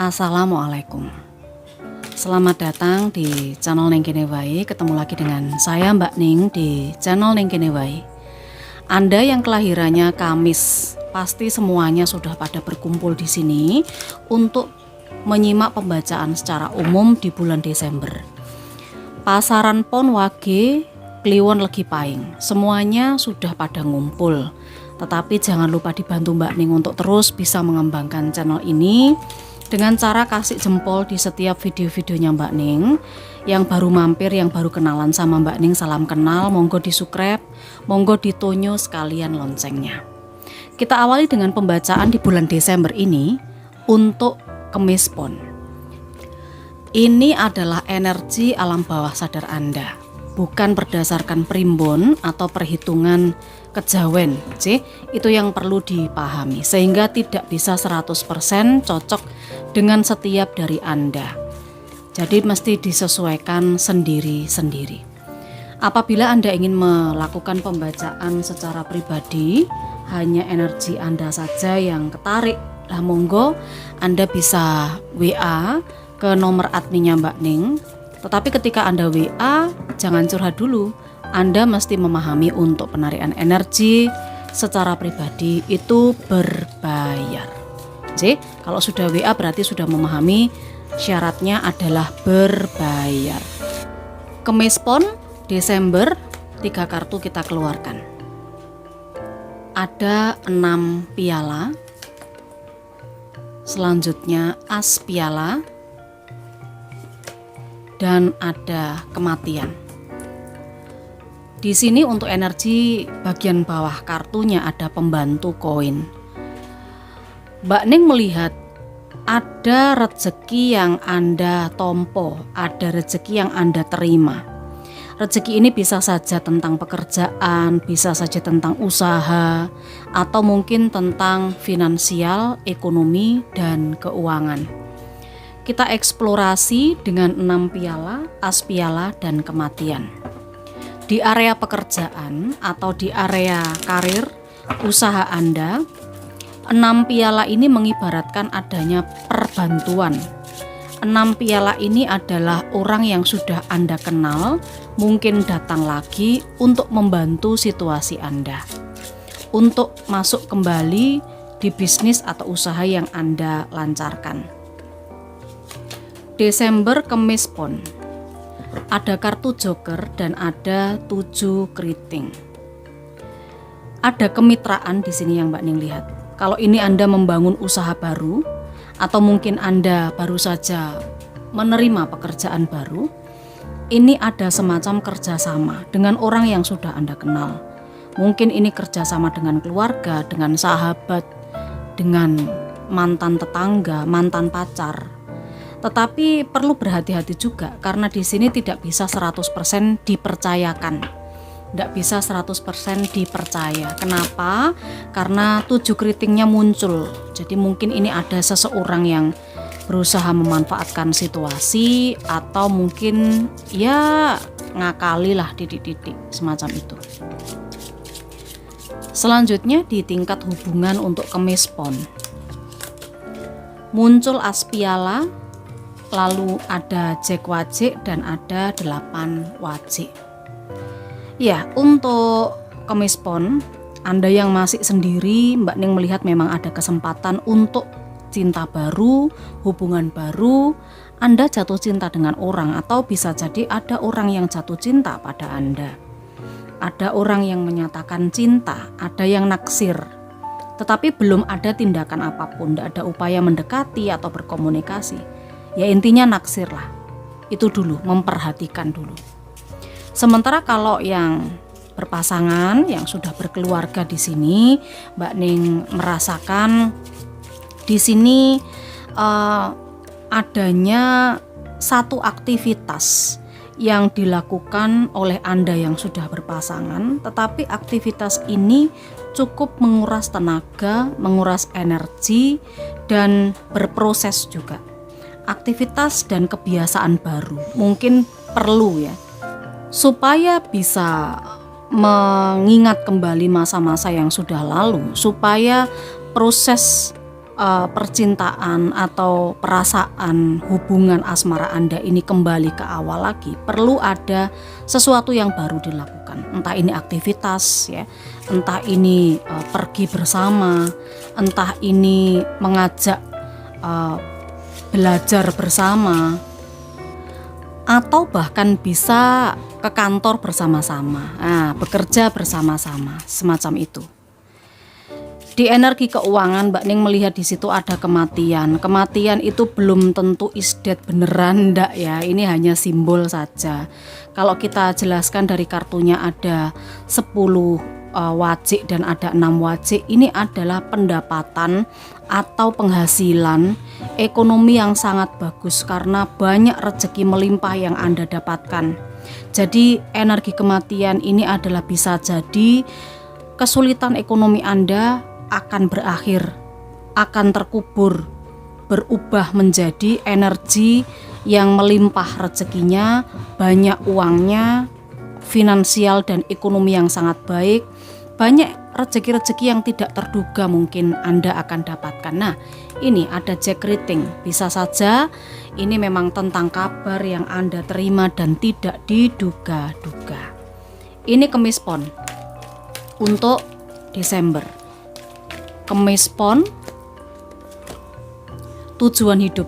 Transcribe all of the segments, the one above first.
Assalamualaikum. Selamat datang di channel Ning Kene Wae. Ketemu lagi dengan saya Mbak Ning di channel Ning Kene Wae. Anda yang kelahirannya Kamis, pasti semuanya sudah pada berkumpul di sini untuk menyimak pembacaan secara umum di bulan Desember. Pasaran pon wage kliwon legi paing, semuanya sudah pada ngumpul. Tetapi jangan lupa dibantu Mbak Ning untuk terus bisa mengembangkan channel ini dengan cara kasih jempol di setiap video-videonya Mbak Ning. Yang baru mampir, yang baru kenalan sama Mbak Ning, salam kenal, monggo di subscribe, monggo ditonyo sekalian loncengnya. Kita awali dengan pembacaan di bulan Desember ini untuk Kemis Pon. Ini adalah energi alam bawah sadar Anda, bukan berdasarkan primbon atau perhitungan kejawen. Itu yang perlu dipahami, sehingga tidak bisa 100% cocok dengan setiap dari Anda. Jadi mesti disesuaikan sendiri-sendiri. Apabila Anda ingin melakukan pembacaan secara pribadi, hanya energi Anda saja yang ketarik, lah monggo Anda bisa WA ke nomor adminnya Mbak Ning. Tetapi ketika Anda WA, jangan curhat dulu. Anda mesti memahami untuk penarikan energi secara pribadi itu berbayar. Kalau sudah WA berarti sudah memahami syaratnya adalah berbayar. Kemis Pon Desember 3 kartu kita keluarkan. Ada 6 piala. Selanjutnya as piala. Dan ada kematian. Di sini untuk energi bagian bawah kartunya ada pembantu koin. Mbak Ning melihat ada rezeki yang Anda tompo, ada rezeki yang Anda terima. Rezeki ini bisa saja tentang pekerjaan, bisa saja tentang usaha, atau mungkin tentang finansial, ekonomi, dan keuangan. Kita eksplorasi dengan 6 piala, as piala, dan kematian. Di area pekerjaan atau di area karir, usaha Anda, 6 piala ini mengibaratkan adanya perbantuan. 6 piala ini adalah orang yang sudah Anda kenal, mungkin datang lagi untuk membantu situasi Anda, untuk masuk kembali di bisnis atau usaha yang Anda lancarkan. Desember Kemis Pon. Ada kartu joker dan ada 7 keriting. Ada kemitraan di sini yang Mbak Ning lihat. Kalau ini Anda membangun usaha baru atau mungkin Anda baru saja menerima pekerjaan baru, ini ada semacam kerjasama dengan orang yang sudah Anda kenal. Mungkin ini kerjasama dengan keluarga, dengan sahabat, dengan mantan tetangga, mantan pacar. Tetapi perlu berhati-hati juga karena di sini tidak bisa 100% dipercayakan. Tidak bisa 100% dipercaya. Kenapa? Karena 7 keritingnya muncul. Jadi mungkin ini ada seseorang yang berusaha memanfaatkan situasi atau mungkin ya ngakali lah titik-titik semacam itu. Selanjutnya di tingkat hubungan untuk Kemis Pon. Muncul as piala, lalu ada Jack wajik dan ada 8 wajik. Ya, untuk Kemis Pon, Anda yang masih sendiri, Mbak Ning melihat memang ada kesempatan untuk cinta baru, hubungan baru. Anda jatuh cinta dengan orang atau bisa jadi ada orang yang jatuh cinta pada Anda. Ada orang yang menyatakan cinta, ada yang naksir. Tetapi belum ada tindakan apapun, tidak ada upaya mendekati atau berkomunikasi. Ya intinya naksir lah. Itu dulu, memperhatikan dulu. Sementara kalau yang berpasangan, yang sudah berkeluarga di sini, Mbak Ning merasakan di sini adanya satu aktivitas yang dilakukan oleh Anda yang sudah berpasangan, tetapi aktivitas ini cukup menguras tenaga, menguras energi, dan berproses juga. Aktivitas dan kebiasaan baru mungkin perlu ya, supaya bisa mengingat kembali masa-masa yang sudah lalu, supaya proses percintaan atau perasaan hubungan asmara Anda ini kembali ke awal lagi, perlu ada sesuatu yang baru dilakukan. Entah ini aktivitas ya, entah ini pergi bersama, entah ini mengajak belajar bersama, atau bahkan bisa ke kantor bersama-sama, bekerja bersama-sama, semacam itu. Di energi keuangan, Mbak Ning melihat di situ ada kematian. Kematian itu belum tentu isdet beneran, ndak ya. Ini hanya simbol saja. Kalau kita jelaskan dari kartunya ada 10 wajik dan ada 6 wajik. Ini adalah pendapatan atau penghasilan ekonomi yang sangat bagus karena banyak rezeki melimpah yang Anda dapatkan. Jadi energi kematian ini adalah bisa jadi kesulitan ekonomi Anda akan berakhir, akan terkubur, berubah menjadi energi yang melimpah rezekinya, banyak uangnya, finansial dan ekonomi yang sangat baik, banyak rezeki-rezeki yang tidak terduga mungkin Anda akan dapatkan. Nah, ini ada Jack Rating, bisa saja ini memang tentang kabar yang Anda terima dan tidak diduga-duga. Ini kemis pon untuk Desember. Kemis pon, tujuan hidup.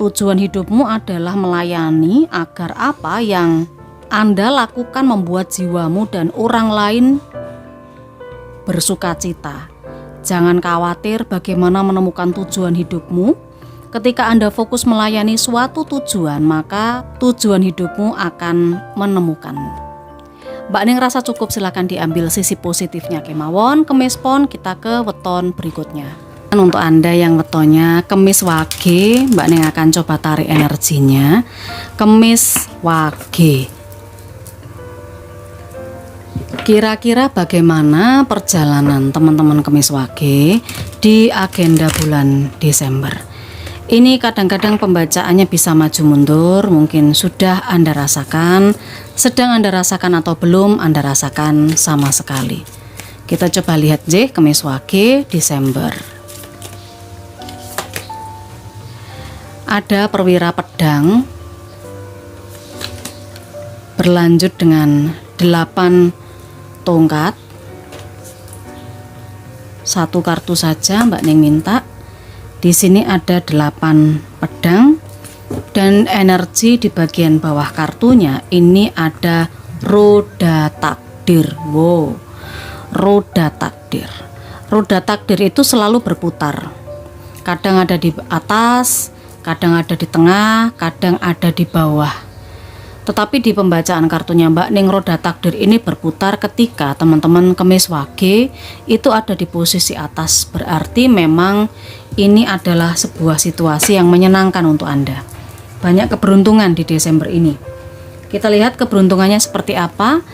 Tujuan hidupmu adalah melayani agar apa yang Anda lakukan membuat jiwamu dan orang lain bersuka cita. Jangan khawatir bagaimana menemukan tujuan hidupmu. Ketika Anda fokus melayani suatu tujuan, maka tujuan hidupmu akan menemukanmu. Mbak Ning rasa cukup, silakan diambil sisi positifnya kemawon. Kemis pon, kita ke weton berikutnya. Dan untuk Anda yang wetonnya Kemis Wage, Mbak Ning akan coba tarik energinya. Kemis Wage. Kira-kira bagaimana perjalanan teman-teman Kemis Wage di agenda bulan Desember? Ini kadang-kadang pembacaannya bisa maju mundur, mungkin sudah Anda rasakan, sedang Anda rasakan atau belum Anda rasakan sama sekali. Kita coba lihat Kemis Wage Desember. Ada perwira pedang berlanjut dengan 8 tongkat. Satu kartu saja Mbak Ning minta. Di sini ada 8 pedang dan energi di bagian bawah kartunya ini ada roda takdir. Wow, roda takdir. Roda takdir itu selalu berputar. Kadang ada di atas, kadang ada di tengah, kadang ada di bawah. Tetapi di pembacaan kartunya Mbak Ning, roda takdir ini berputar ketika teman-teman Kemis Wage itu ada di posisi atas. Berarti memang ini adalah sebuah situasi yang menyenangkan untuk Anda. Banyak keberuntungan di Desember ini. Kita lihat keberuntungannya seperti apa.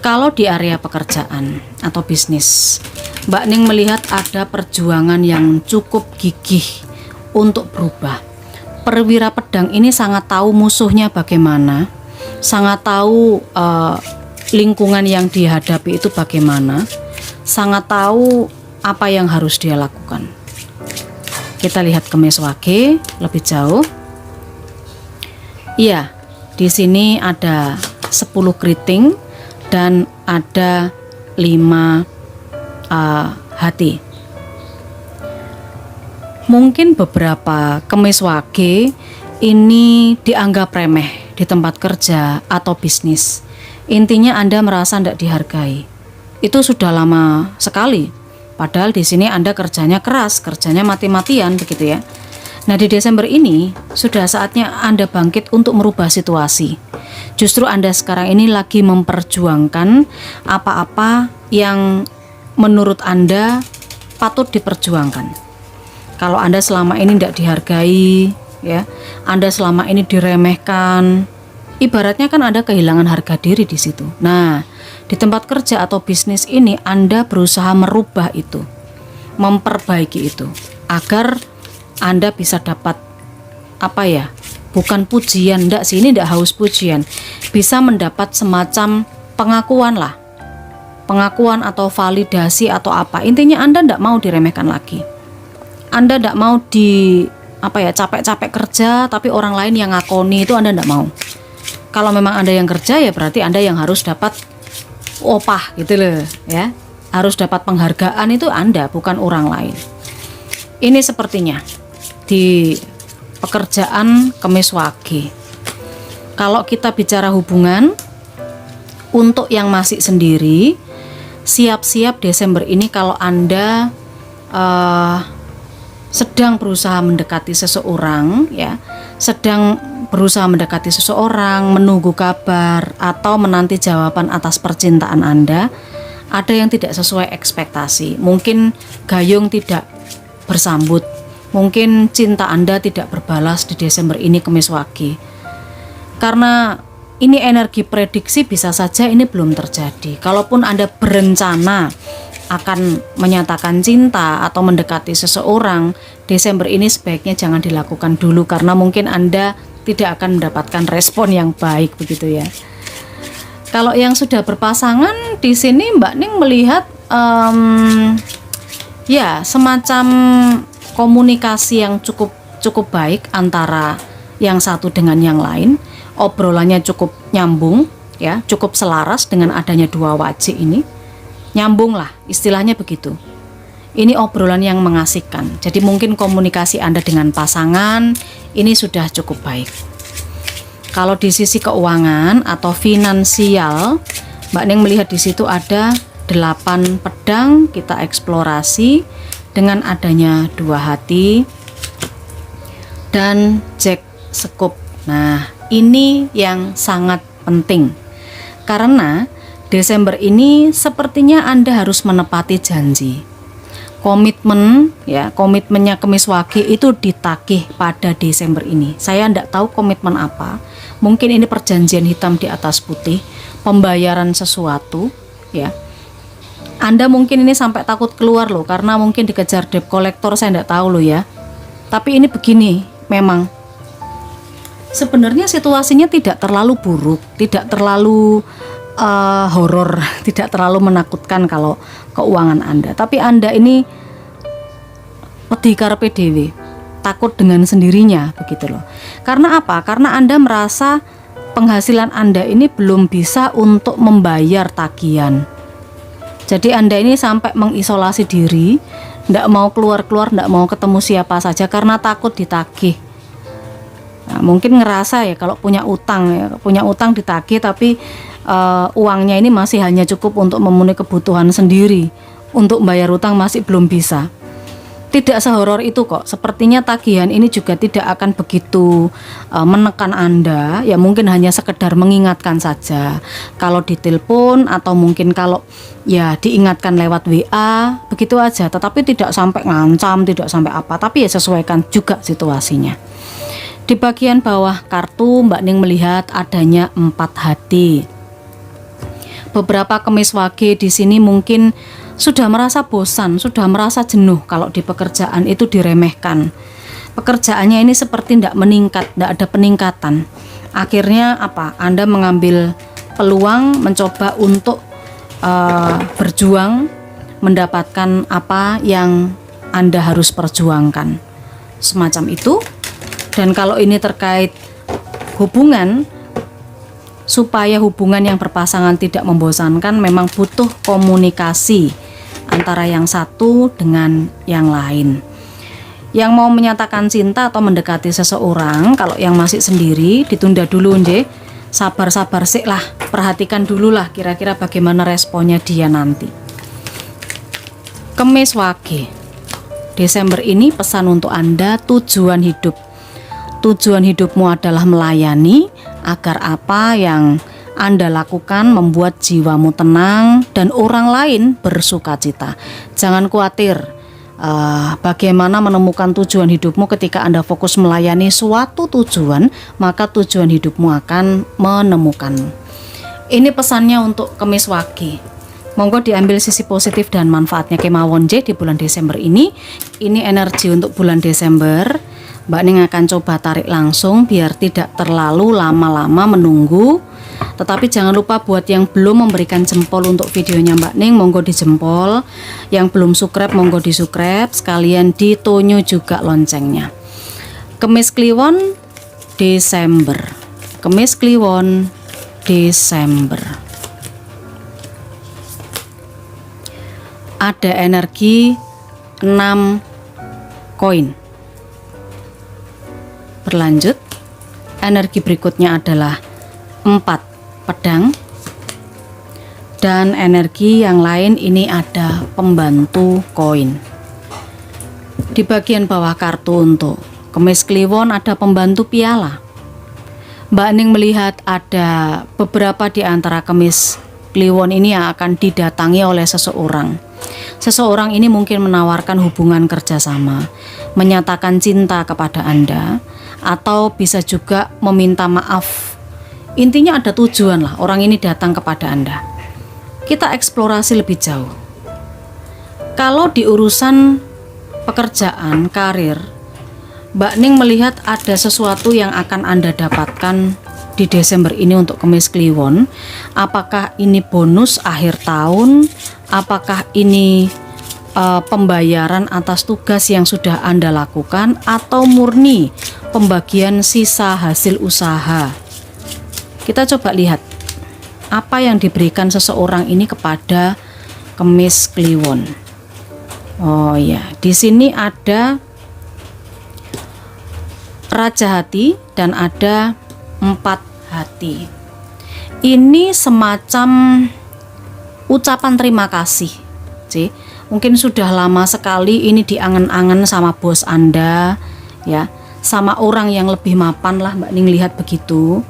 Kalau di area pekerjaan atau bisnis, Mbak Ning melihat ada perjuangan yang cukup gigih untuk berubah. Perwira pedang ini sangat tahu musuhnya bagaimana, sangat tahu lingkungan yang dihadapi itu bagaimana, sangat tahu apa yang harus dia lakukan. Kita lihat Kemis Wage lebih jauh. Iya, di sini ada 10 keriting dan ada 5 hati. Mungkin beberapa Kemis Wage ini dianggap remeh di tempat kerja atau bisnis. Intinya Anda merasa tidak dihargai. Itu sudah lama sekali. Padahal di sini Anda kerjanya keras, kerjanya mati-matian begitu ya. Nah, di Desember ini sudah saatnya Anda bangkit untuk merubah situasi. Justru Anda sekarang ini lagi memperjuangkan apa-apa yang menurut Anda patut diperjuangkan. Kalau Anda selama ini tidak dihargai, ya, Anda selama ini diremehkan, ibaratnya kan Anda kehilangan harga diri di situ. Nah, di tempat kerja atau bisnis ini Anda berusaha merubah itu, memperbaiki itu, agar Anda bisa dapat apa ya? Bukan pujian, enggak sih, ini enggak haus pujian. Bisa mendapat semacam pengakuan lah. Pengakuan atau validasi atau apa. Intinya Anda enggak mau diremehkan lagi. Anda tidak mau di capek-capek kerja tapi orang lain yang ngakoni, itu Anda tidak mau. Kalau memang Anda yang kerja, ya berarti Anda yang harus dapat opah gitu loh ya. Harus dapat penghargaan, itu Anda, bukan orang lain. Ini sepertinya di pekerjaan Kemis Wage. Kalau kita bicara hubungan, untuk yang masih sendiri, siap-siap Desember ini kalau Anda sedang berusaha mendekati seseorang ya, menunggu kabar atau menanti jawaban atas percintaan Anda, ada yang tidak sesuai ekspektasi. Mungkin gayung tidak bersambut, mungkin cinta Anda tidak berbalas di Desember ini, Kemis Wage. Karena ini energi prediksi, bisa saja ini belum terjadi. Kalaupun Anda berencana akan menyatakan cinta atau mendekati seseorang, Desember ini sebaiknya jangan dilakukan dulu, karena mungkin Anda tidak akan mendapatkan respon yang baik, begitu ya. Kalau yang sudah berpasangan, di sini Mbak Ning melihat ya semacam komunikasi yang cukup baik antara yang satu dengan yang lain. Obrolannya cukup nyambung ya, cukup selaras dengan adanya dua wajik ini. Nyambung lah, istilahnya begitu. Ini obrolan yang mengasihkan. Jadi mungkin komunikasi Anda dengan pasangan ini sudah cukup baik. Kalau di sisi keuangan atau finansial, Mbak Ning melihat di situ ada 8 pedang, kita eksplorasi dengan adanya 2 hati dan Jack Sekup. Nah, ini yang sangat penting, karena Desember ini sepertinya Anda harus menepati janji. Komitmennya Kemis Wage itu ditagih pada Desember ini. Saya tidak tahu komitmen apa. Mungkin ini perjanjian hitam di atas putih, pembayaran sesuatu ya. Anda mungkin ini sampai takut keluar loh, karena mungkin dikejar debt collector, saya tidak tahu loh ya. Tapi ini begini, memang sebenarnya situasinya tidak terlalu buruk, tidak terlalu horor, tidak terlalu menakutkan kalau keuangan Anda. Tapi Anda ini wedi karepe dhewe, takut dengan sendirinya, begitu loh. Karena apa? Karena Anda merasa penghasilan Anda ini belum bisa untuk membayar tagihan. Jadi Anda ini sampai mengisolasi diri, tidak mau keluar-keluar, tidak mau ketemu siapa saja karena takut ditagih. Nah, mungkin ngerasa ya kalau punya utang ditagih, tapi uangnya ini masih hanya cukup untuk memenuhi kebutuhan sendiri, untuk bayar utang masih belum bisa. Tidak sehoror itu kok. Sepertinya tagihan ini juga tidak akan begitu menekan Anda. Ya mungkin hanya sekedar mengingatkan saja. Kalau ditelepon atau mungkin kalau ya diingatkan lewat WA, begitu aja. Tetapi tidak sampai ngancam, tidak sampai apa. Tapi ya sesuaikan juga situasinya. Di bagian bawah kartu Mbak Ning melihat adanya 4 hati. Beberapa Kemis Wage di sini mungkin sudah merasa bosan, sudah merasa jenuh kalau di pekerjaan itu diremehkan. Pekerjaannya ini seperti tidak meningkat, tidak ada peningkatan. Akhirnya apa? Anda mengambil peluang mencoba untuk berjuang mendapatkan apa yang Anda harus perjuangkan. Semacam itu. Dan kalau ini terkait hubungan, supaya hubungan yang berpasangan tidak membosankan, memang butuh komunikasi antara yang satu dengan yang lain. Yang mau menyatakan cinta atau mendekati seseorang, kalau yang masih sendiri ditunda dulu nje, sabar-sabar sih lah, perhatikan dulu lah kira-kira bagaimana responnya dia nanti. Kemis Wage, Desember ini pesan untuk Anda, tujuan hidup. Tujuan hidupmu adalah melayani agar apa yang Anda lakukan membuat jiwamu tenang dan orang lain bersukacita. Jangan khawatir bagaimana menemukan tujuan hidupmu. Ketika Anda fokus melayani suatu tujuan, maka tujuan hidupmu akan menemukanmu. Ini pesannya untuk Kemis Wage. Monggo diambil sisi positif dan manfaatnya kemawon di bulan Desember ini. Ini energi untuk bulan Desember. Mbak Ning akan coba tarik langsung biar tidak terlalu lama-lama menunggu. Tetapi jangan lupa buat yang belum memberikan jempol untuk videonya Mbak Ning, monggo di jempol. Yang belum subscribe monggo di subscribe, sekalian ditonyo juga loncengnya. Kemis Kliwon Desember. Kemis Kliwon Desember. Ada energi 6 koin. Berlanjut, energi berikutnya adalah 4 pedang. Dan energi yang lain ini ada pembantu koin. Di bagian bawah kartu untuk Kemis Kliwon ada pembantu piala. Mbak Ning melihat ada beberapa di antara Kemis Kliwon ini yang akan didatangi oleh seseorang. Seseorang ini mungkin menawarkan hubungan kerjasama, menyatakan cinta kepada Anda, atau bisa juga meminta maaf. Intinya ada tujuan lah orang ini datang kepada Anda. Kita eksplorasi lebih jauh. Kalau di urusan pekerjaan, karir, Mbak Ning melihat ada sesuatu yang akan Anda dapatkan di Desember ini untuk Kemis Kliwon. Apakah ini bonus akhir tahun? Apakah ini pembayaran atas tugas yang sudah Anda lakukan, atau murni pembagian sisa hasil usaha? Kita coba lihat apa yang diberikan seseorang ini kepada Kemis Kliwon. Oh ya, di sini ada Raja Hati dan ada 4 hati. Ini semacam ucapan terima kasih. Mungkin sudah lama sekali ini diangen-angen sama bos Anda, ya, sama orang yang lebih mapan lah, Mbak Ning lihat begitu.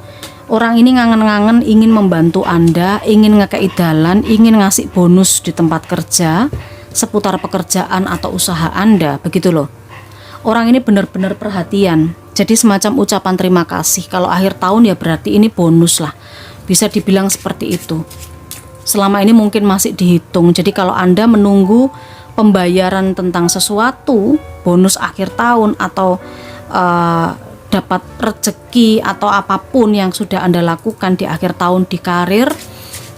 Orang ini ngangen-ngangen ingin membantu Anda, ingin ngekei dalan, ingin ngasih bonus di tempat kerja seputar pekerjaan atau usaha Anda, begitu loh. Orang ini benar-benar perhatian. Jadi semacam ucapan terima kasih. Kalau akhir tahun ya berarti ini bonus lah. Bisa dibilang seperti itu. Selama ini mungkin masih dihitung. Jadi kalau Anda menunggu pembayaran tentang sesuatu, bonus akhir tahun atau dapat rezeki atau apapun yang sudah Anda lakukan di akhir tahun di karir,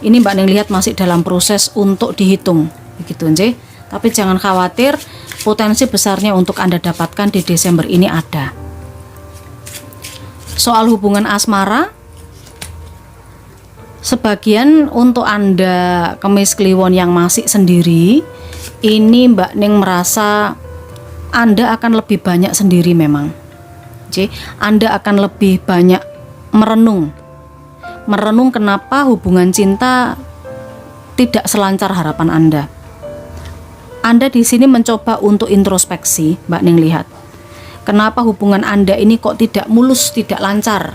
ini Mbak Ning lihat masih dalam proses untuk dihitung, begitu nggih. Tapi jangan khawatir, potensi besarnya untuk Anda dapatkan di Desember ini ada. Soal hubungan asmara, sebagian untuk Anda Kemis Kliwon yang masih sendiri, ini Mbak Ning merasa Anda akan lebih banyak sendiri memang. Anda akan lebih banyak merenung kenapa hubungan cinta tidak selancar harapan Anda. Anda di sini mencoba untuk introspeksi, Mbak Ning lihat. Kenapa hubungan Anda ini kok tidak mulus, tidak lancar?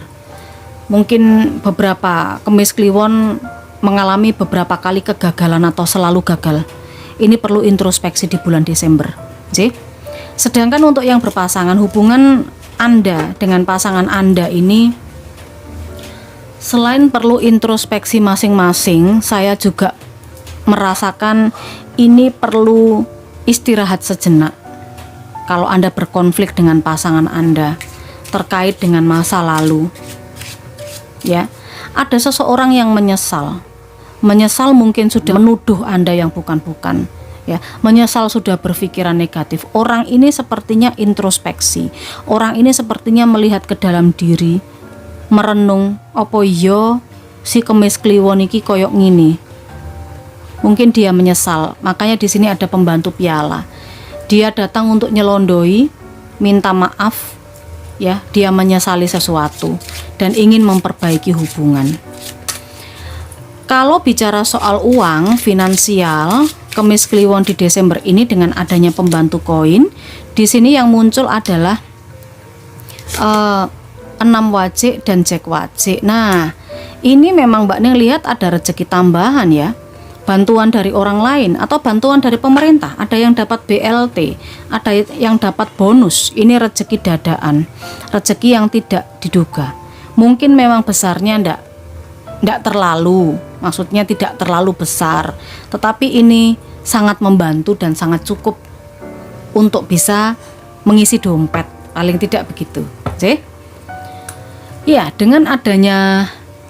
Mungkin beberapa Kemis Kliwon mengalami beberapa kali kegagalan atau selalu gagal. Ini perlu introspeksi di bulan Desember. Sedangkan untuk yang berpasangan, hubungan Anda dengan pasangan Anda ini selain perlu introspeksi masing-masing, saya juga merasakan ini perlu istirahat sejenak. Kalau Anda berkonflik dengan pasangan Anda terkait dengan masa lalu, ya, ada seseorang yang menyesal mungkin sudah menuduh Anda yang bukan-bukan, ya, menyesal sudah berpikiran negatif. Orang ini sepertinya introspeksi. Orang ini sepertinya melihat ke dalam diri, merenung, opo iya si Kemis Kliwon iki koyok ngini. Mungkin dia menyesal. Makanya di sini ada pembantu piala. Dia datang untuk nyelondoi, minta maaf, ya, dia menyesali sesuatu dan ingin memperbaiki hubungan. Kalau bicara soal uang, finansial, Kemis Kliwon di Desember ini dengan adanya pembantu koin, di sini yang muncul adalah 6 wajik dan jack wajik. Nah, ini memang Mbak Ning lihat ada rezeki tambahan ya. Bantuan dari orang lain atau bantuan dari pemerintah. Ada yang dapat BLT, ada yang dapat bonus. Ini rezeki dadaan, rezeki yang tidak diduga. Mungkin memang besarnya tidak terlalu, maksudnya tidak terlalu besar, tetapi ini sangat membantu dan sangat cukup untuk bisa mengisi dompet, paling tidak begitu. Ya, dengan adanya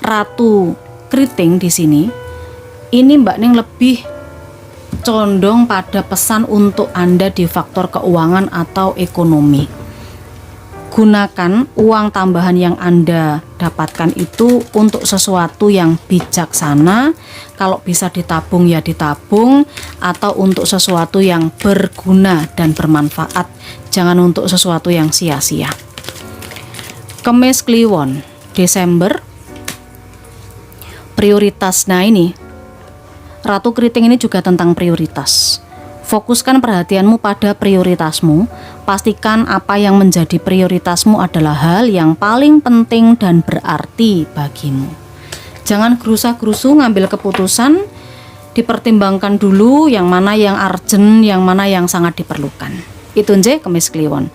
Ratu Keriting di sini, ini Mbak Ning lebih condong pada pesan untuk Anda di faktor keuangan atau ekonomi. Gunakan uang tambahan yang Anda dapatkan itu untuk sesuatu yang bijaksana. Kalau bisa ditabung ya ditabung, atau untuk sesuatu yang berguna dan bermanfaat, jangan untuk sesuatu yang sia-sia. Kemis Kliwon Desember, prioritas. Nah ini Ratu Keriting ini juga tentang prioritas. Fokuskan perhatianmu pada prioritasmu. Pastikan apa yang menjadi prioritasmu adalah hal yang paling penting dan berarti bagimu. Jangan gerusa-gerusu ngambil keputusan, dipertimbangkan dulu yang mana yang urgent, yang mana yang sangat diperlukan. Itu nje Kemis Kliwon.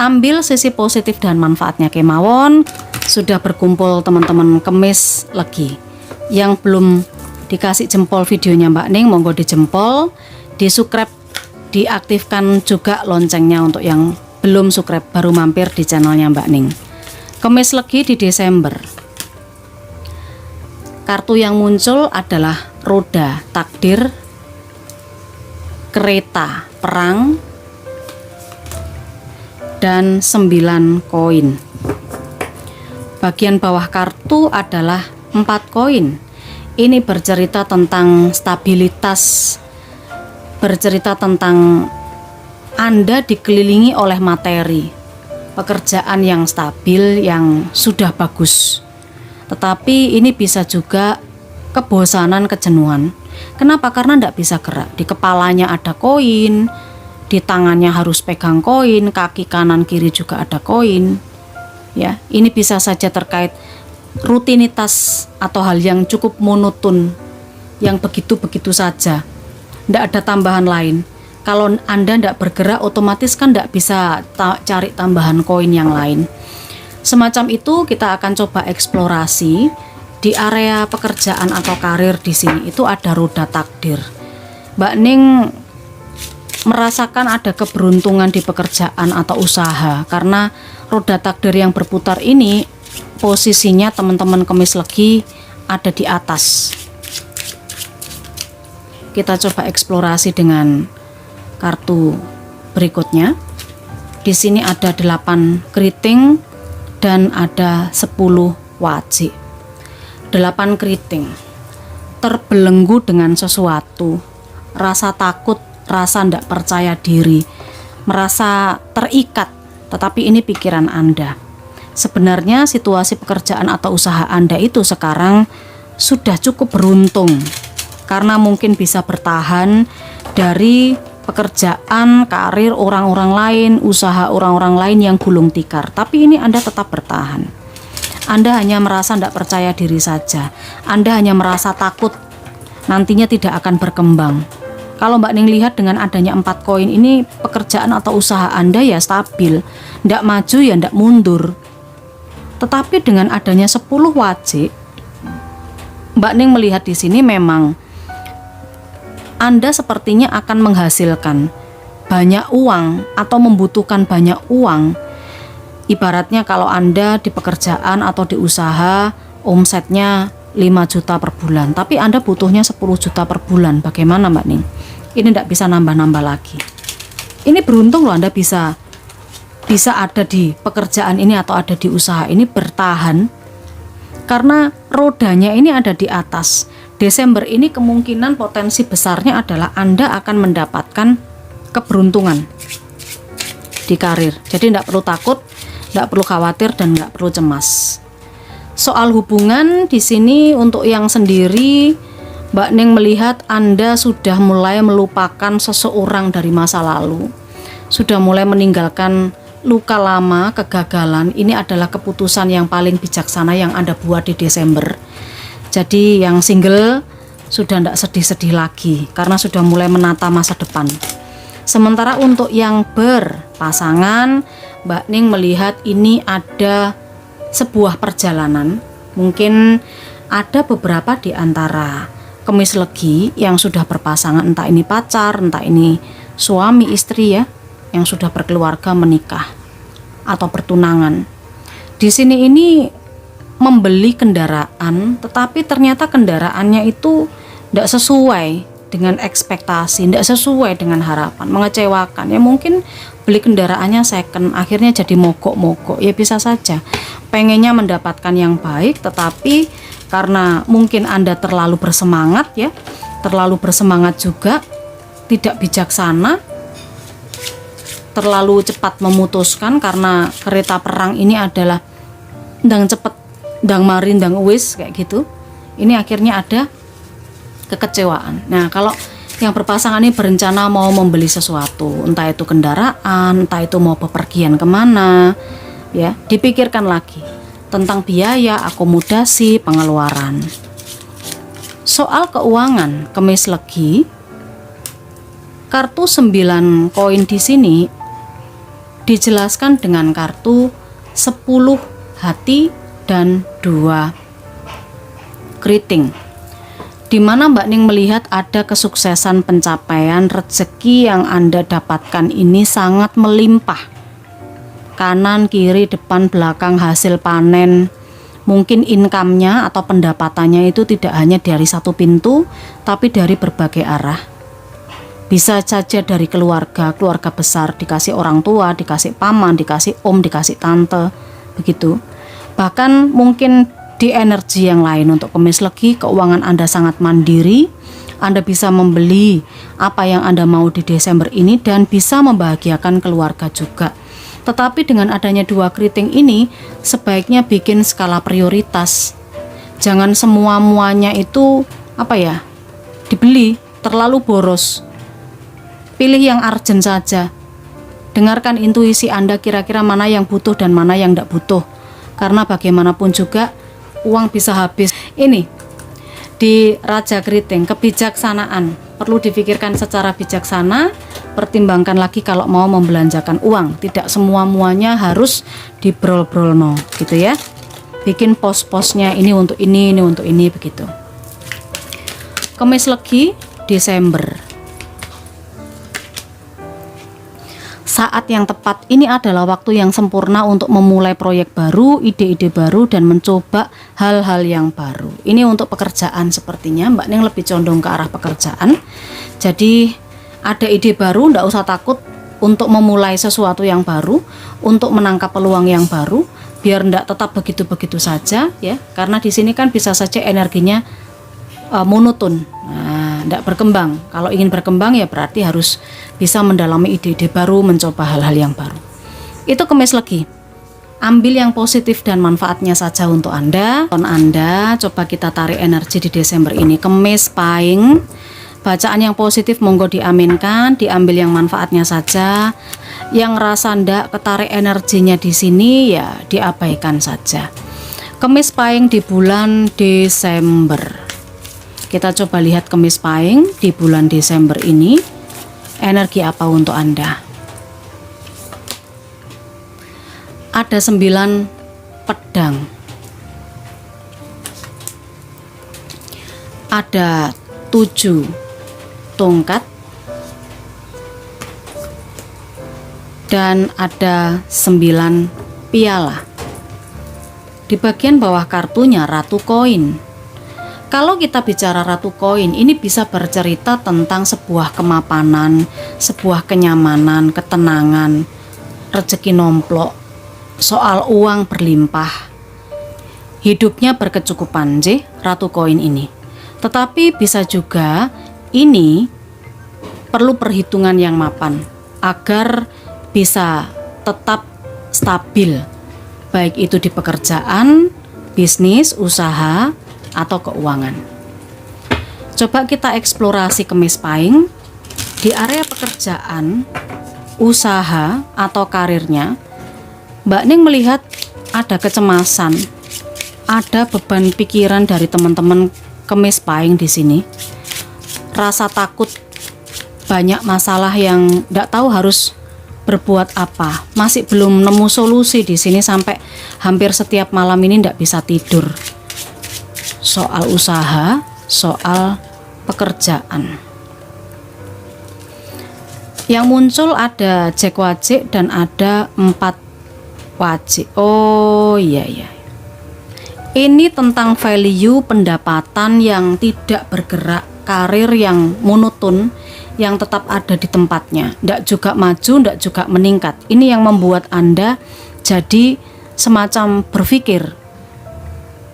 Ambil sisi positif dan manfaatnya kemawon. Sudah berkumpul teman-teman Kemis Legi. Yang belum dikasih jempol videonya Mbak Ning, monggo dijempol, di-subscribe, diaktifkan juga loncengnya untuk yang belum subscribe baru mampir di channelnya Mbak Ning. Kemis Legi di Desember. Kartu yang muncul adalah roda takdir, kereta perang, dan 9 koin. Bagian bawah kartu adalah 4 koin. Ini bercerita tentang stabilitas, bercerita tentang Anda dikelilingi oleh materi, pekerjaan yang stabil, yang sudah bagus. Tetapi ini bisa juga kebosanan, kejenuhan. Kenapa? Karena tidak bisa gerak. Di kepalanya ada koin, di tangannya harus pegang koin, kaki kanan kiri juga ada koin. Ya, ini bisa saja terkait rutinitas atau hal yang cukup monoton, yang begitu-begitu saja, tidak ada tambahan lain. Kalau Anda tidak bergerak, otomatis kan tidak bisa cari tambahan koin yang lain. Semacam itu kita akan coba eksplorasi di area pekerjaan atau karir. Di sini itu ada roda takdir. Mbak Ning merasakan ada keberuntungan di pekerjaan atau usaha, karena roda takdir yang berputar ini posisinya teman-teman Kemis Legi ada di atas. Kita coba eksplorasi dengan kartu berikutnya. Di sini ada 8 keriting dan ada 10 wajik. 8 keriting terbelenggu dengan sesuatu, rasa takut, rasa tidak percaya diri, merasa terikat. Tetapi ini pikiran Anda. Sebenarnya situasi pekerjaan atau usaha Anda itu sekarang sudah cukup beruntung, karena mungkin bisa bertahan dari pekerjaan, karir orang-orang lain, usaha orang-orang lain yang gulung tikar. Tapi ini Anda tetap bertahan. Anda hanya merasa tidak percaya diri saja. Anda hanya merasa takut nantinya tidak akan berkembang. Kalau Mbak Ning lihat dengan adanya 4 koin ini, pekerjaan atau usaha Anda ya stabil, tidak maju ya tidak mundur. Tetapi dengan adanya 10 wajik, Mbak Ning melihat di sini memang Anda sepertinya akan menghasilkan banyak uang atau membutuhkan banyak uang. Ibaratnya kalau Anda di pekerjaan atau di usaha omsetnya 5 juta per bulan, tapi Anda butuhnya 10 juta per bulan. Bagaimana Mbak Ning? Ini tidak bisa nambah-nambah lagi. Ini beruntung loh Anda bisa ada di pekerjaan ini atau ada di usaha ini bertahan, karena rodanya ini ada di atas. Desember ini kemungkinan potensi besarnya adalah Anda akan mendapatkan keberuntungan di karir. Jadi tidak perlu takut, tidak perlu khawatir, dan tidak perlu cemas. Soal hubungan di sini untuk yang sendiri, Mbak Ning melihat Anda sudah mulai melupakan seseorang dari masa lalu, sudah mulai meninggalkan luka lama, kegagalan. Ini adalah keputusan yang paling bijaksana yang Anda buat di Desember. Jadi yang single sudah tidak sedih-sedih lagi, karena sudah mulai menata masa depan. Sementara untuk yang berpasangan, Mbak Ning melihat ini ada sebuah perjalanan. Mungkin ada beberapa di antara Kemis Legi yang sudah berpasangan, entah ini pacar, entah ini suami istri ya, yang sudah berkeluarga, menikah atau pertunangan. Di sini ini membeli kendaraan, tetapi ternyata kendaraannya itu tidak sesuai dengan ekspektasi, tidak sesuai dengan harapan, mengecewakan. Ya mungkin beli kendaraannya second, akhirnya jadi mogok-mogok. Ya bisa saja pengennya mendapatkan yang baik, tetapi karena mungkin Anda terlalu bersemangat, ya terlalu bersemangat juga, tidak bijaksana, terlalu cepat memutuskan, karena kereta perang ini adalah ndang cepet ndang mari ndang wis kayak gitu. Ini akhirnya ada kekecewaan. Nah, kalau yang berpasangan ini berencana mau membeli sesuatu, entah itu kendaraan, entah itu mau bepergian kemana, ya dipikirkan lagi tentang biaya, akomodasi, pengeluaran. Soal keuangan, Kemis Legi, kartu 9 koin di sini dijelaskan dengan kartu 10 hati dan 2 keriting, di mana Mbak Ning melihat ada kesuksesan, pencapaian, rezeki yang Anda dapatkan ini sangat melimpah. Kanan, kiri, depan, belakang, hasil panen. Mungkin income-nya atau pendapatannya itu tidak hanya dari satu pintu, tapi dari berbagai arah. Bisa saja dari keluarga besar, dikasih orang tua, dikasih paman, dikasih om, dikasih tante, begitu. Bahkan mungkin di energi yang lain untuk Kemis Legi, keuangan Anda sangat mandiri. Anda bisa membeli apa yang Anda mau di Desember ini dan bisa membahagiakan keluarga juga. Tetapi dengan adanya 2 keriting ini, sebaiknya bikin skala prioritas. Jangan semua-muanya itu dibeli, terlalu boros. Pilih yang urgent saja. Dengarkan intuisi Anda, kira-kira mana yang butuh dan mana yang tidak butuh. Karena bagaimanapun juga uang bisa habis. Ini di Raja Keriting, kebijaksanaan perlu dipikirkan secara bijaksana. Pertimbangkan lagi kalau mau membelanjakan uang, tidak semua-muanya harus dibrol-brolno gitu ya. Bikin pos-posnya, ini untuk ini untuk ini, begitu. Kemis Legi Desember. Saat yang tepat ini adalah waktu yang sempurna untuk memulai proyek baru, ide-ide baru, dan mencoba hal-hal yang baru. Ini untuk pekerjaan sepertinya, Mbak Ning lebih condong ke arah pekerjaan. Jadi ada ide baru, nggak usah takut untuk memulai sesuatu yang baru, untuk menangkap peluang yang baru, biar nggak tetap begitu-begitu saja ya. Karena di sini kan bisa saja energinya monoton. Tidak berkembang. Kalau ingin berkembang ya berarti harus bisa mendalami ide-ide baru, mencoba hal-hal yang baru. Itu Kemis Legi. Ambil yang positif dan manfaatnya saja untuk Anda. Coba kita tarik energi di Desember ini. Kemis Pahing. Bacaan yang positif monggo diaminkan, diambil yang manfaatnya saja. Yang rasa ndak ketarik energinya di sini ya diabaikan saja. Kemis Pahing di bulan Desember. Kita coba lihat Kemis Pahing di bulan Desember ini, energi apa untuk Anda? Ada 9 pedang, ada 7 tongkat, dan ada 9 piala. Di bagian bawah kartunya Ratu Koin. Kalau kita bicara Ratu Koin, ini bisa bercerita tentang sebuah kemapanan, sebuah kenyamanan, ketenangan, rezeki nomplok, soal uang berlimpah. Hidupnya berkecukupan, Ratu Koin ini. Tetapi bisa juga ini perlu perhitungan yang mapan agar bisa tetap stabil, baik itu di pekerjaan, bisnis, usaha, atau keuangan. Coba kita eksplorasi Kemis Pahing di area pekerjaan, usaha, atau karirnya. Mbak Ning melihat ada kecemasan, ada beban pikiran dari teman-teman Kemis Pahing di sini. Rasa takut, banyak masalah yang tidak tahu harus berbuat apa. Masih belum nemu solusi di sini, sampai hampir setiap malam ini tidak bisa tidur. Soal usaha, soal pekerjaan. Yang muncul ada Jack Wajik dan ada 4 wajik. Oh iya. Ini tentang value pendapatan yang tidak bergerak, karir yang monoton, yang tetap ada di tempatnya, tidak juga maju, tidak juga meningkat. Ini yang membuat Anda jadi semacam berpikir,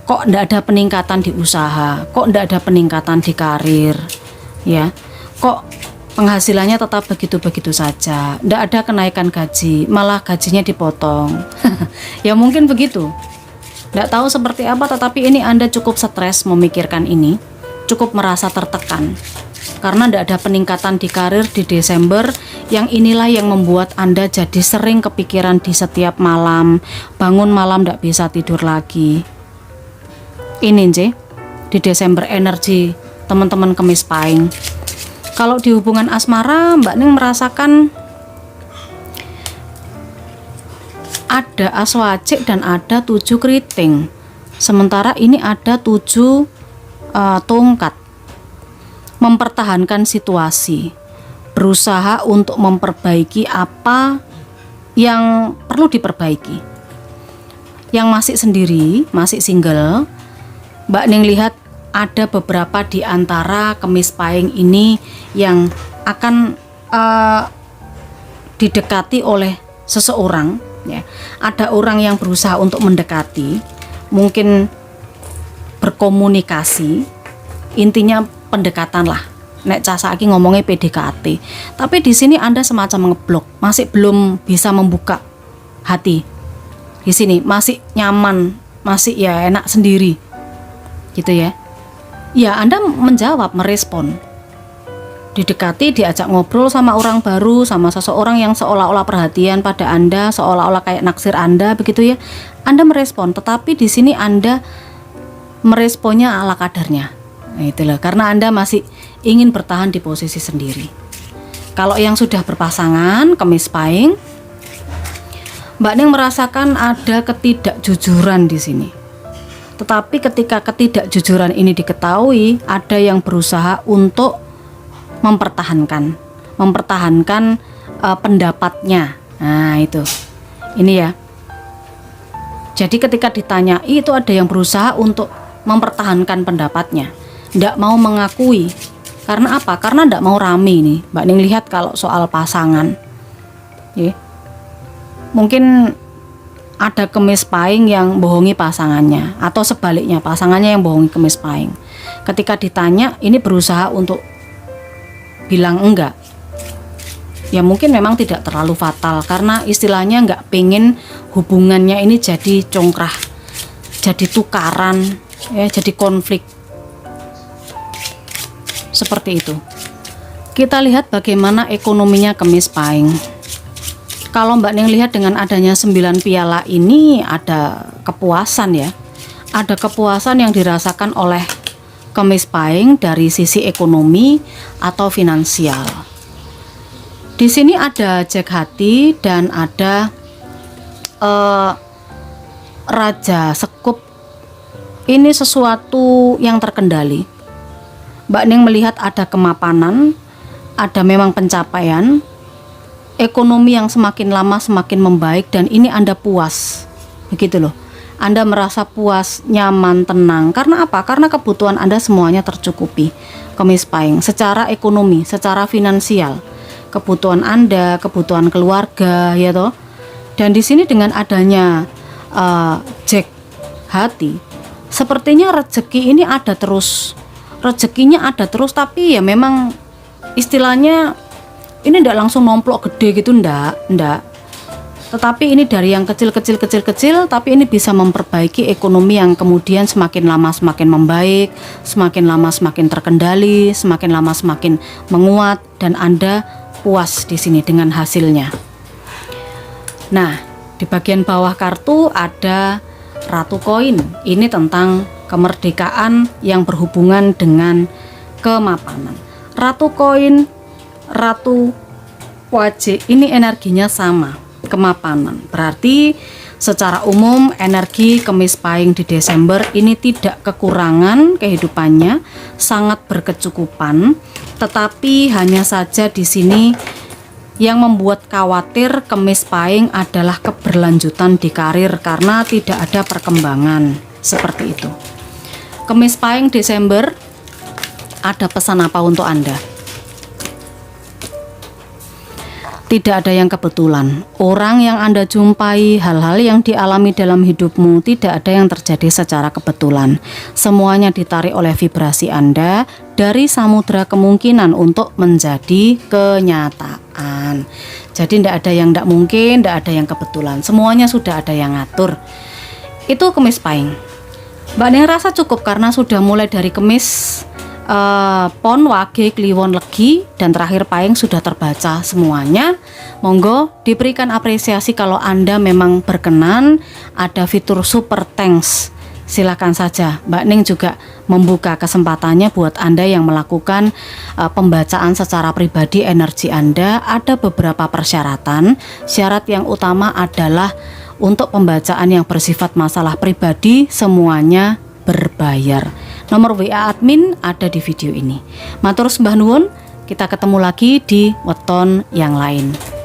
kok tidak ada peningkatan di usaha, kok tidak ada peningkatan di karir, ya, kok penghasilannya tetap begitu-begitu saja, tidak ada kenaikan gaji, malah gajinya dipotong. Ya mungkin begitu. Tidak tahu seperti apa, tetapi ini Anda cukup stres memikirkan ini, cukup merasa tertekan karena tidak ada peningkatan di karir di Desember. Yang inilah yang membuat Anda jadi sering kepikiran di setiap malam, bangun malam tidak bisa tidur lagi. Ini di Desember energi teman-teman Kemis Pahing. Kalau di hubungan asmara, Mbak Ning merasakan ada aswajik dan ada 7 keriting. Sementara ini ada 7 tongkat. Mempertahankan situasi, berusaha untuk memperbaiki apa yang perlu diperbaiki. Yang masih sendiri, masih single, Mbak Ning lihat ada beberapa di antara Kemis Pahing ini yang akan didekati oleh seseorang. Ya, ada orang yang berusaha untuk mendekati, mungkin berkomunikasi, intinya pendekatan lah. Nek casaki ngomongnya PDKT. Tapi di sini Anda semacam ngeblok, masih belum bisa membuka hati. Di sini masih nyaman, masih ya enak sendiri, gitu ya. Ya Anda menjawab, merespon. Didekati, diajak ngobrol sama orang baru, sama seseorang yang seolah-olah perhatian pada Anda, seolah-olah kayak naksir Anda, begitu ya. Anda merespon, tetapi di sini Anda meresponnya ala kadarnya. Nah, itulah, karena Anda masih ingin bertahan di posisi sendiri. Kalau yang sudah berpasangan, Kemis Pahing, Mbak Ning merasakan ada ketidakjujuran di sini. Tetapi ketika ketidakjujuran ini diketahui, ada yang berusaha untuk mempertahankan pendapatnya. Nah itu, ini ya. Jadi ketika ditanya, itu ada yang berusaha untuk mempertahankan pendapatnya, tidak mau mengakui. Karena apa? Karena tidak mau rame nih. Mbak Ning lihat kalau soal pasangan, ya, mungkin ada Kemis Pahing yang bohongi pasangannya, atau sebaliknya pasangannya yang bohongi Kemis Pahing. Ketika ditanya, ini berusaha untuk bilang enggak. Ya mungkin memang tidak terlalu fatal, karena istilahnya nggak pengen hubungannya ini jadi congkrah, jadi tukaran, ya, jadi konflik. Seperti itu. Kita lihat bagaimana ekonominya Kemis Pahing. Kalau Mbak Ning lihat dengan adanya 9 piala ini ada kepuasan ya. Ada kepuasan yang dirasakan oleh Kemis Pahing dari sisi ekonomi atau finansial. Di sini ada Jack Hati dan ada Raja Sekup. Ini sesuatu yang terkendali. Mbak Ning melihat ada kemapanan, ada memang pencapaian, ekonomi yang semakin lama semakin membaik, dan ini Anda puas, begitu loh. Anda merasa puas, nyaman, tenang. Karena apa? Karena kebutuhan Anda semuanya tercukupi. Kemis Pahing secara ekonomi, secara finansial, kebutuhan Anda, kebutuhan keluarga, ya toh. Dan di sini dengan adanya Jack Hati, sepertinya rezeki ini ada terus. Rezekinya ada terus, tapi ya memang istilahnya ini ndak langsung nomplok gede gitu, ndak. Tetapi ini dari yang kecil-kecil, tapi ini bisa memperbaiki ekonomi yang kemudian semakin lama semakin membaik, semakin lama semakin terkendali, semakin lama semakin menguat, dan Anda puas di sini dengan hasilnya. Nah, di bagian bawah kartu ada Ratu Koin. Ini tentang kemerdekaan yang berhubungan dengan kemapanan. Ratu Koin, Ratu Wajik, ini energinya sama, kemapanan. Berarti secara umum energi Kemis Pahing di Desember ini tidak kekurangan kehidupannya, sangat berkecukupan. Tetapi hanya saja di sini yang membuat khawatir Kemis Pahing adalah keberlanjutan di karir, karena tidak ada perkembangan. seperti itu. Kemis Pahing Desember, ada pesan apa untuk Anda? Tidak ada yang kebetulan. Orang yang Anda jumpai, hal-hal yang dialami dalam hidupmu, tidak ada yang terjadi secara kebetulan. Semuanya ditarik oleh vibrasi Anda dari samudera kemungkinan untuk menjadi kenyataan. Jadi tidak ada yang tidak mungkin, tidak ada yang kebetulan. Semuanya sudah ada yang ngatur. Itu Kemis Pahing. Mbak Ning rasa cukup karena sudah mulai dari Kemis Pon, Wage, Kliwon, Legi, dan terakhir Pahing sudah terbaca semuanya. Monggo diberikan apresiasi kalau Anda memang berkenan. Ada fitur super thanks, silakan saja. Mbak Ning juga membuka kesempatannya buat Anda yang melakukan pembacaan secara pribadi energi Anda. Ada beberapa persyaratan. Syarat yang utama adalah untuk pembacaan yang bersifat masalah pribadi semuanya berbayar. Nomor WA admin ada di video ini. Matur sembah nuwun, kita ketemu lagi di weton yang lain.